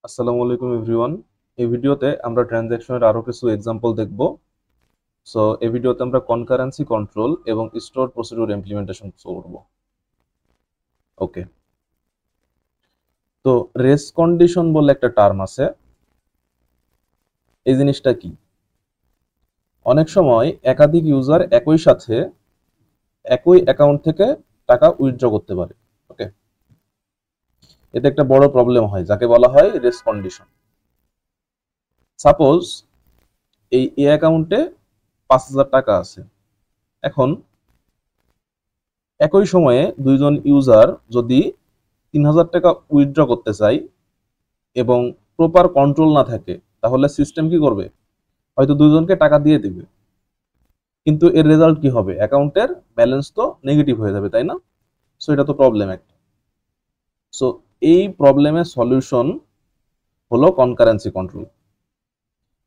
আসসালামু আলাইকুম এভরিওয়ান। এই ভিডিওতে আমরা ট্রানজ্যাকশনের আরো কিছু এক্সাম্পল দেখব। সো এই ভিডিওতে আমরা কনকারেন্সি কন্ট্রোল এবং স্টোর প্রসিডিউর ইমপ্লিমেন্টেশন করব। ওকে, তো রেস কন্ডিশন বলে একটা টার্ম আছে। এই জিনিসটা কি? অনেক সময় একাধিক ইউজার একই সাথে একই অ্যাকাউন্ট থেকে টাকা উইথড্র করতে পারে। ওকে, এতে একটা বড় প্রবলেম হয় যাকে বলা হয় রেস কন্ডিশন। সাপোজ এই অ্যাকাউন্টে 5,000 টাকা আছে। এখন একই সময়ে দুইজন ইউজার যদি 3,000 টাকা উইথড্র করতে চায় এবং প্রপার কন্ট্রোল না থাকে, তাহলে সিস্টেম কি করবে? হয়তো দুইজনকে টাকা দিয়ে দিবে, কিন্তু এর রেজাল্ট কি হবে? অ্যাকাউন্টের ব্যালেন্স তো নেগেটিভ হয়ে যাবে, তাই না? সো এটা তো প্রবলেম একটা। সো এই প্রবলেমের সলিউশন হলো কনকারেন্সি কন্ট্রোল।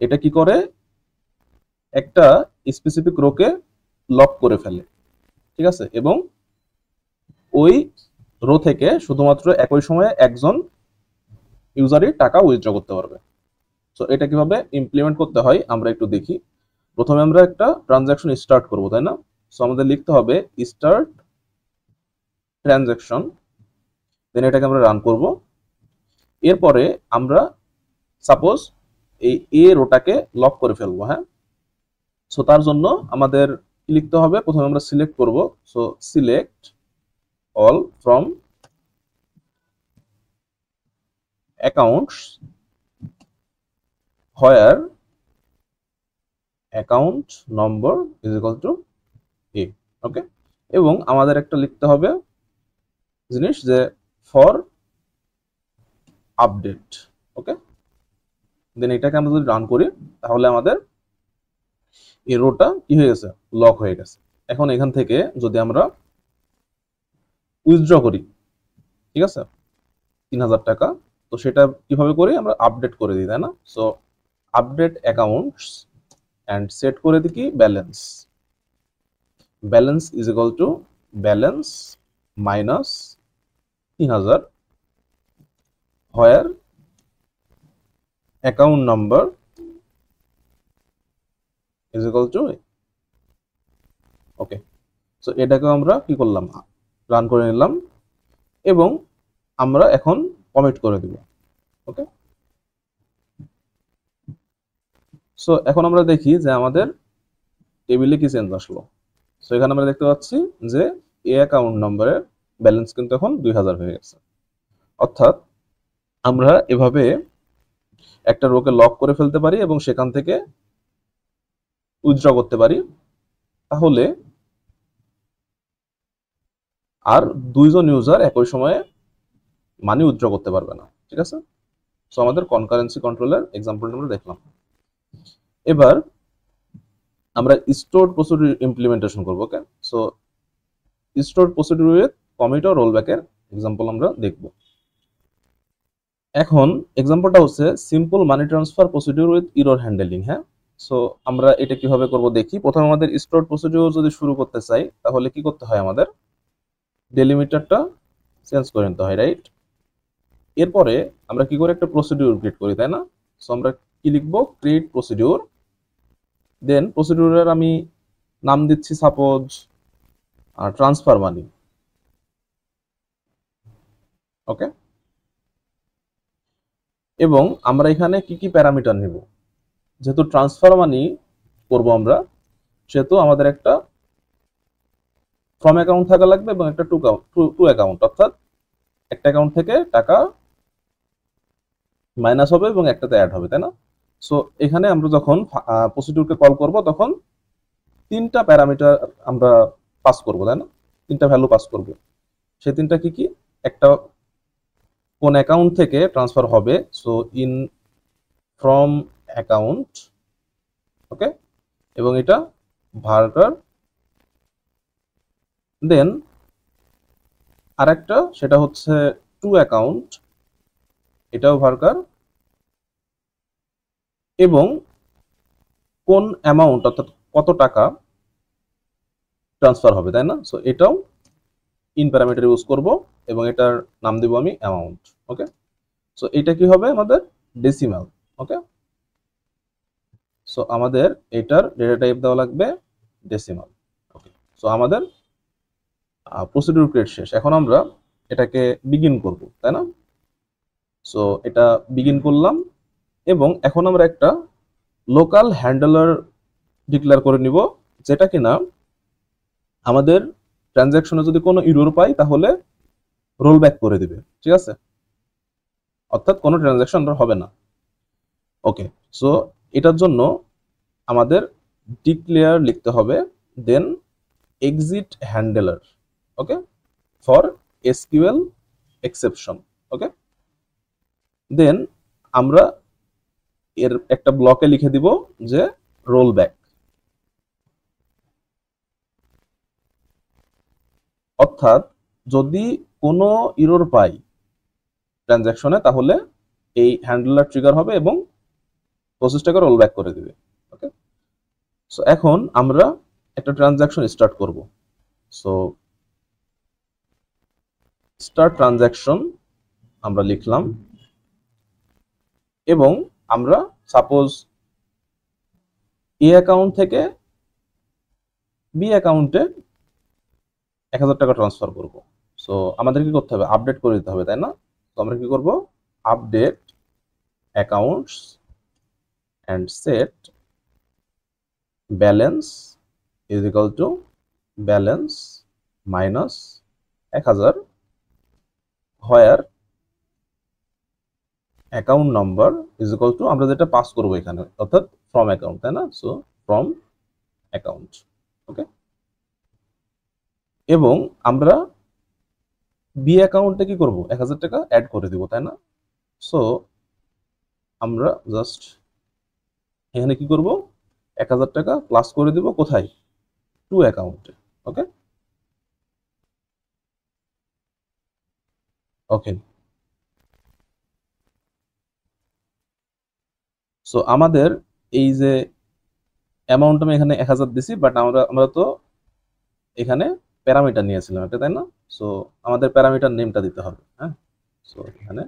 এটা কি করে? একটা স্পেসিফিক রোকে লক করে ফেলে, ঠিক আছে, এবং ওই রো থেকে শুধুমাত্র একই সময়ে একজন ইউজারই টাকা উইথড্র করতে পারবে। সো এটা কিভাবে ইমপ্লিমেন্ট করতে হয় আমরা একটু দেখি। প্রথমে আমরা একটা ট্রানজাকশন স্টার্ট করব, তাই না? সো আমাদের লিখতে হবে স্টার্ট ট্রানজাকশন, দেন এটাকে আমরা রান করব। এরপরে আমরা সাপোজ এই এ রোটাকে লক করে ফেলবো, হ্যাঁ। সো তার জন্য আমাদের কি লিখতে হবে? প্রথমে আমরা সিলেক্ট করব। So select all from accounts where account number is equal to A. Okay, এবং আমাদের একটা লিখতে হবে জিনিস যে ফর আপডেট। ওকে, দেন এটাকে আমরা যদি রান করি তাহলে আমাদের এই রোটা কি হয়ে গেছে? লক হয়ে গেছে। এখন এখান থেকে যদি আমরা উইথড্র করি, ঠিক আছে, 3,000 টাকা, তো সেটা কিভাবে করি? আমরা আপডেট করে দিই, তাই না? So update accounts and set করে দিই কি? Balance. Balance is equal to balance minus 3,000 where account number is equal two. Okay, so এটাকে আমরা কি করলাম? রান করে নিলাম এবং আমরা এখন কমিট করে দিব। ওকে, সো এখন আমরা দেখি যে আমাদের টেবিলে কি চেঞ্জ আসলো। সো এখানে আমরা দেখতে পাচ্ছি যে এ অ্যাকাউন্ট নম্বরের ব্যালেন্স কিন্তু এখন 2,000 হয়ে গেছে। অর্থাৎ আমরা এভাবে একটা রোকে লক করে ফেলতে পারি এবং সেখান থেকে উইথড্র করতে পারি। তাহলে আর দুইজন ইউজার একই সময়ে মানি উইথড্র করতে পারবে না, ঠিক আছে? সো আমাদের কনকারেন্সি কন্ট্রোলের এক্সাম্পলটা আমরা দেখলাম। এবার আমরা স্টোর প্রসিডিউর ইমপ্লিমেন্টেশন করব। Okay, so store procedure with commit ও রোলব্যাকের এক্সাম্পল আমরা দেখব। এখন এক্সাম্পলটা হচ্ছে simple money transfer procedure with error handling. হ্যাঁ, সো আমরা এটা কিভাবে করব দেখি। প্রথমে আমাদের স্টোর প্রসিডিউর যদি শুরু করতে চাই তাহলে কি করতে হয়? আমাদের ডেলিমিটারটা চেঞ্জ করে নিতে হয়, রাইট? এরপরে আমরা কি করে একটা প্রসিডিউর ক্রিয়েট করি, তাই না? সো আমরা কি লিখবো? Create procedure. দেন প্রসিডিউরের আমি নাম দিচ্ছি সাপোজ ট্রান্সফার মানি। ওকে, এবং আমরা এখানে কি কি প্যারামিটার নিব? যেহেতু ট্রান্সফার মানি করব আমরা, সেহেতু আমাদের একটা ফ্রম অ্যাকাউন্ট থাকা লাগবে এবং একটা টু অ্যাকাউন্ট, অর্থাৎ একটা অ্যাকাউন্ট থেকে টাকা মাইনাস হবে এবং একটাতে অ্যাড হবে, তাই না? সো এখানে আমরা যখন প্রসিডিউরকে কল করব তখন তিনটা প্যারামিটার আমরা পাস করব, তাই না? তিনটা ভ্যালু পাস করব। সেই তিনটা কি কি? একটা কোন অ্যাকাউন্ট থেকে ট্রান্সফার হবে, সো ইন ফ্রম অ্যাকাউন্ট। ওকে, এবং এটা ভার্টার। দেন আরেকটা সেটা হচ্ছে টু অ্যাকাউন্ট, এটাও ভার্কার। এবং কোন অ্যামাউন্ট, অর্থাৎ কত টাকা ট্রান্সফার হবে, তাই না? সো এটাও ইন প্যারামিটার ইউজ করব এবং এটার নাম দেব আমি অ্যামাউন্ট। ওকে, সো এটা কি হবে আমাদের ডেসিমাল। ওকে, সো আমাদের এটার ডেটা টাইপ দেওয়া লাগবে ডেসিমাল। ওকে, সো আমাদের প্রসিডিউর ক্রিয়েট শেষ। এখন আমরা এটাকে বিগিন করব, তাই না? সো এটা বিগিন করলাম এবং এখন আমরা একটা লোকাল হ্যান্ডলার ডিক্লেয়ার করে নিব, যেটা কিনা আমাদের ট্রানজ্যাকশনে যদি কোনো ইরর পাই তাহলে রোল ব্যাক করে দিবে। ঠিক আছে, অর্থাৎ কোনো ট্রানজ্যাকশন হবে না। ওকে, সো এটার জন্য আমাদের ডিক্লেয়ার লিখতে হবে, then exit handler. Okay, for SQL exception. Okay, then আমরা এর একটা ব্লকে লিখে দিব যে রোল ব্যাক, অর্থাৎ যদি কোনো ইরর পাই ট্রানজ্যাকশনে তাহলে এই হ্যান্ডলার ট্রিগার হবে এবং প্রসেসটাকে রোল ব্যাক করে দিবে। ওকে, সো এখন আমরা একটা ট্রানজ্যাকশন স্টার্ট করব। সো স্টার্ট ট্রানজ্যাকশন আমরা লিখলাম এবং আমরা সাপোজ এ অ্যাকাউন্ট থেকে বি অ্যাকাউন্টে 1000 টাকা ট্রান্সফার করব। সো আমাদের কি করতে হবে, আপডেট করে দিতে হবে, তাই না? তো আমরা কি করব, update accounts and set balance is equal to balance minus 1000, where account number is equal two আমরা যেটা পাস করবো এখানে, অর্থাৎ ফ্রম অ্যাকাউন্ট, তাই না? So from account. ওকে, এবং আমরা বি অ্যাকাউন্টে কি করব, 1000 টাকা অ্যাড করে দিব, তাই না? সো আমরা জাস্ট এখানে কি করব, 1000 টাকা প্লাস করে দিব কোথায়, টু অ্যাকাউন্টে। ওকে, ওকে, সো আমাদের এই যে অ্যামাউন্ট আমি এখানে 1000 দিছি, বাট আমরা তো এখানে প্যারামিটার নিয়েছিলাম একটা, তাই না? সো আমাদের প্যারামিটার নেমটা দিতে হবে। হ্যাঁ, সো এখানে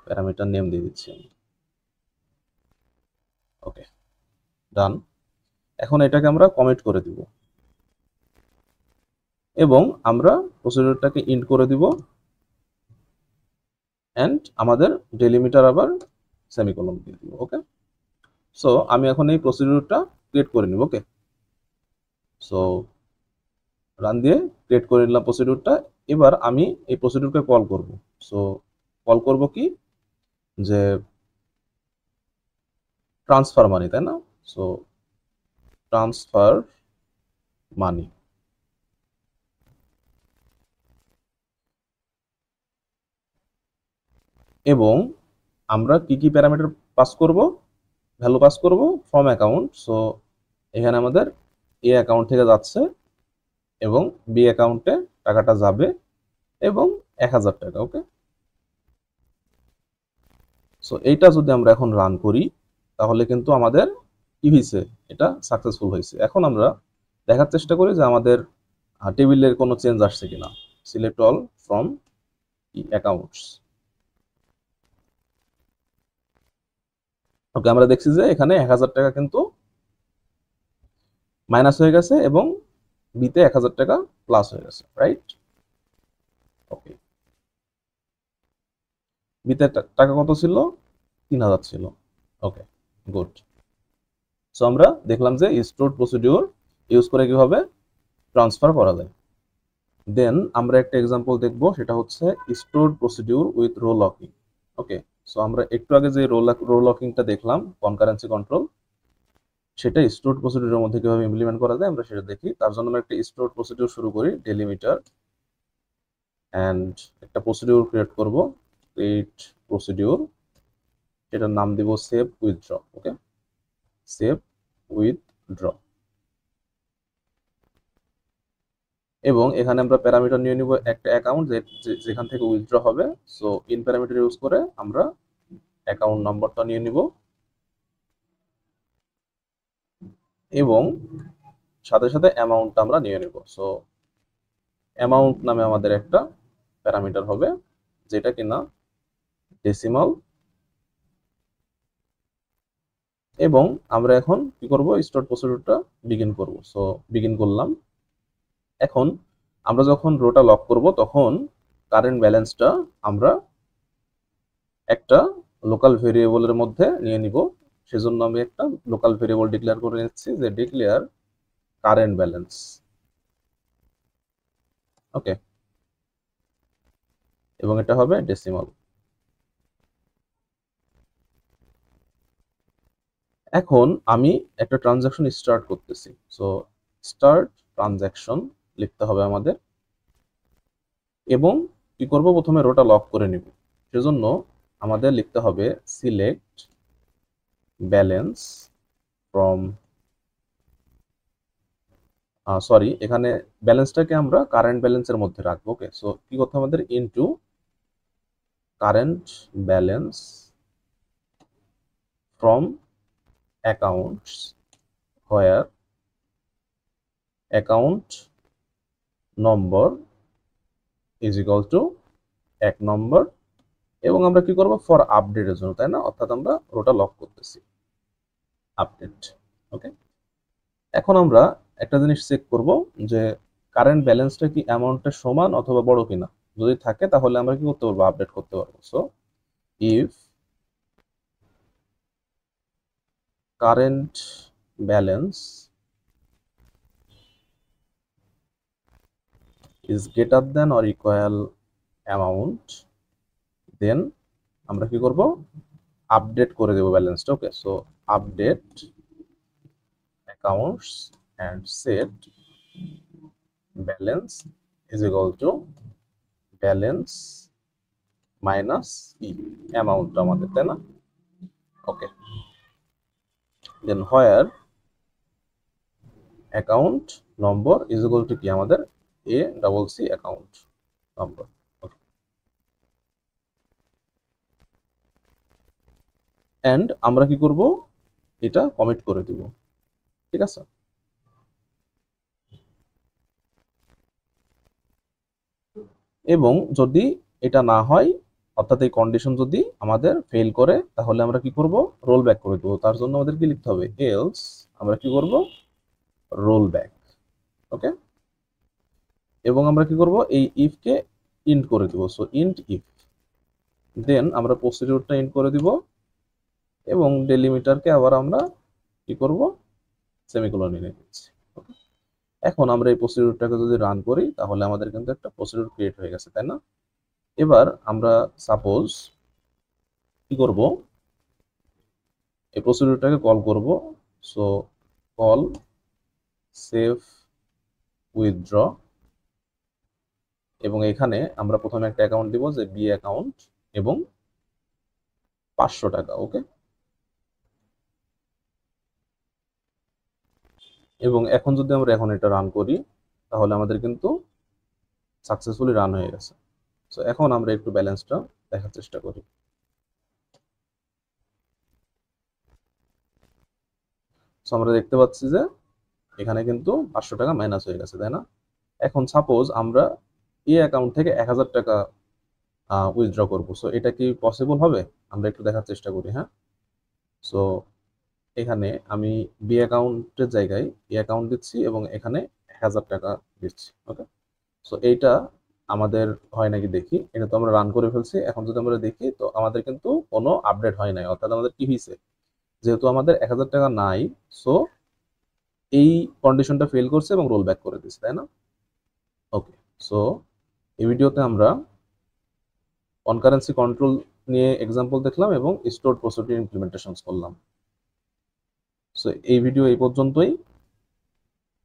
প্যারামিটার নেম দিয়ে দিচ্ছি আমি। ওকে, ডান। এখন এটাকে আমরা কমিট করে দিব এবং আমরা প্রসিডিউরটাকে ইন্ট করে দিব এন্ড আমাদের ডেলিমিটার আবার সেমিকোলন দিয়ে দিব। ওকে, সো আমি এখন এই প্রসিডিউরটা ক্রিয়েট করে নিব। ওকে, সো রান দিয়ে ক্রিয়েট করে নিলাম প্রসিডিউরটা। এবার আমি এই প্রসিডিউরকে কল করব। সো কল করব কি, যে ট্রান্সফার মানি, তাই না? সো ট্রান্সফার মানি, এবং আমরা কি কি প্যারামিটার পাস করব, ভ্যালু পাস করব ফ্রম অ্যাকাউন্ট। সো এখানে আমাদের এ অ্যাকাউন্ট থেকে যাচ্ছে এবং বি অ্যাকাউন্টে টাকাটা যাবে এবং 1000 টাকা। ওকে, সো এইটা যদি আমরা এখন রান করি তাহলে কিন্তু আমাদের কি হয়েছে, এটা সাকসেসফুল হয়েছে। এখন আমরা দেখার চেষ্টা করি যে আমাদের টেবিলের কোনো চেঞ্জ আসছে কিনা। Select all from accounts. Okay, আমরা দেখছি যে এখানে 1000 টাকা কিন্তু মাইনাস হয়ে গেছে এবং বিতে 1000 টাকা প্লাস হয়ে গেছে, রাইট? ওকে, বিতে টাকা কত ছিল, 3000 ছিল। ওকে, গুড। সো আমরা দেখলাম যে স্টোর প্রসিডিউর ইউজ করে কিভাবে ট্রান্সফার করা যায়। দেন আমরা একটা এক্সাম্পল দেখব, সেটা হচ্ছে store procedure with row locking. Okay, so আমরা একটু আগে যে রো লকিংটা দেখলাম, কনকারেন্সি কন্ট্রোল, সেটা স্টোর প্রসিডিউরের মধ্যে কিভাবে ইমপ্লিমেন্ট করা যায় আমরা সেটা দেখি। তার জন্য আমরা একটা স্টোর প্রসিডিউর শুরু করি, ডেলিমিটার, অ্যান্ড একটা প্রসিডিউর ক্রিয়েট করব, ক্রিয়েট প্রসিডিউর, এটার নাম দিব সেভ উইথড্র। ওকে, সেভ উইথড্র, এবং এখানে আমরা প্যারামিটার নিয়ে নিব একটা অ্যাকাউন্ট যেখান থেকে উইথড্র হবে। সো ইন প্যারামিটার ইউজ করে আমরা অ্যাকাউন্ট নাম্বারটা নিয়ে নিব এবং সাথে সাথে অ্যামাউন্টটা আমরা নিয়ে নেব। সো অ্যামাউন্ট নামে আমাদের একটা প্যারামিটার হবে, যেটা কিনা ডেসিমাল, এবং আমরা এখন কি করব, স্টার্ট প্রসিডিউরটা বিগিন করব। সো বিগিন করলাম। এখন আমরা যখন রোটা লক করব তখন কারেন্ট ব্যালেন্সটা আমরা একটা লোকাল ভেরিয়েবলের মধ্যে নিয়ে নিব। সেজন্য আমি একটা লোকাল ভেরিয়েবল ডিক্লেয়ার করে নিচ্ছি যে ডিক্লেয়ার কারেন্ট ব্যালেন্স। ওকে, এবং এটা হবে ডেসিমাল। এখন আমি একটা ট্রানজাকশন স্টার্ট করতেছি। সো স্টার্ট ট্রানজাকশন লিখতে হবে আমাদের, এবং কি করব, প্রথমে রোটা লক করে নিব। সেজন্য আমাদের লিখতে হবে সিলেক্ট ব্যালেন্স ফ্রম, সরি, এখানে ব্যালেন্সটাকে আমরা কারেন্ট ব্যালেন্সের মধ্যে রাখবো। ওকে, সো কি করতে আমাদের, into current balance from accounts where account number is equal two 1 নম্বর, এবং আমরা কি করব, ফর আপডেটের জন্য, তাই না, অর্থাৎ আমরা রোটা লক করতেছি, আপডেট। ওকে, এখন আমরা একটা জিনিস চেক করব যে কারেন্ট ব্যালেন্সটা কি অ্যামাউন্টের সমান অথবা বড় কিনা। যদি থাকে তাহলে আমরা কি করতে পারবো, আপডেট করতে পারবো। So if current balance is greater than or equal amount, then আমরা কি করব, আপডেট করে দেবো ব্যালেন্সটা। Okay, so update accounts and set balance is equal to balance minus E, amount আমাদের, তাই না। Okay, then where account number is equal to কি আমাদের A double C account number. And আমরা কি করব, এটা কমিট করে দিব। ঠিক আছে, এবং যদি এটা না হয়, অর্থাৎ এই কন্ডিশন যদি আমাদের ফেল করে, তাহলে আমরা কি করব, রোল ব্যাক করে দেবো। তার জন্য আমাদের কি লিখতে হবে, এলস আমরা কি করব, রোল ব্যাক। ওকে, এবং আমরা কি করব, এই ইফকে ইন্ট করে দিব। সো ইন্ট ইফ, দেন আমরা প্রসিডিউরটা ইন্ট করে দিব, এবং ডেলিমিটারকে আবার আমরা কি করব, সেমিকোলন নিয়ে নিচ্ছি। এখন আমরা এই প্রসিডিউরটাকে যদি রান করি তাহলে আমাদের কিন্তু একটা প্রসিডিউর ক্রিয়েট হয়ে গেছে, তাই না। এবার আমরা সাপোজ কি করব, এই প্রসিডিউরটাকে কল করব। সো কল সেভ উইথড্র, এবং এখানে আমরা প্রথমে একটা অ্যাকাউন্ট দিব যে বি অ্যাকাউন্ট, এবং 500 টাকা। ওকে, এবং এখন যদি আমরা এখন এটা রান করি তাহলে আমাদের কিন্তু সাকসেসফুলি রান হয়ে গেছে। সো এখন আমরা একটু ব্যালেন্সটা দেখার চেষ্টা করি। সো আমরা দেখতে পাচ্ছি যে এখানে কিন্তু 500 টাকা মাইনাস হয়ে গেছে, তাই না। এখন সাপোজ আমরা এই অ্যাকাউন্ট থেকে 1000 টাকা উইথড্র করব। সো এটা কি পসিবল হবে, আমরা একটু দেখার চেষ্টা করি। হ্যাঁ, সো এখানে আমি বি অ্যাকাউন্টের জায়গায় এ অ্যাকাউন্ট দিচ্ছি, এবং এখানে 1000 টাকা দিচ্ছি। ওকে, সো এইটা আমাদের হয় নাকি দেখি। এটা তো আমরা রান করে ফেলছি। এখন যদি আমরা দেখি তো আমাদের কিন্তু কোনো আপডেট হয় নাই, অর্থাৎ আমাদের কি হয়েছে, যেহেতু আমাদের 1000 টাকা নাই, সো এই কন্ডিশনটা ফেল করছে এবং রোল ব্যাক করে দিচ্ছে, তাই না। ওকে, সো এই ভিডিওতে আমরা কনকারেন্সি কন্ট্রোল নিয়ে এক্সাম্পল দেখলাম এবং স্টোরড প্রসিডিউর ইমপ্লিমেন্টেশন করলাম। সো এই ভিডিও এই পর্যন্তই।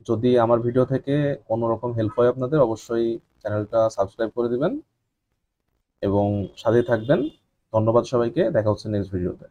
যদি আমার ভিডিও থেকে কোনো রকম হেল্প হয় আপনাদের, অবশ্যই চ্যানেলটা সাবস্ক্রাইব করে দিবেন এবং সাথে থাকবেন। ধন্যবাদ সবাইকে, দেখা হচ্ছে নেক্সট ভিডিওতে।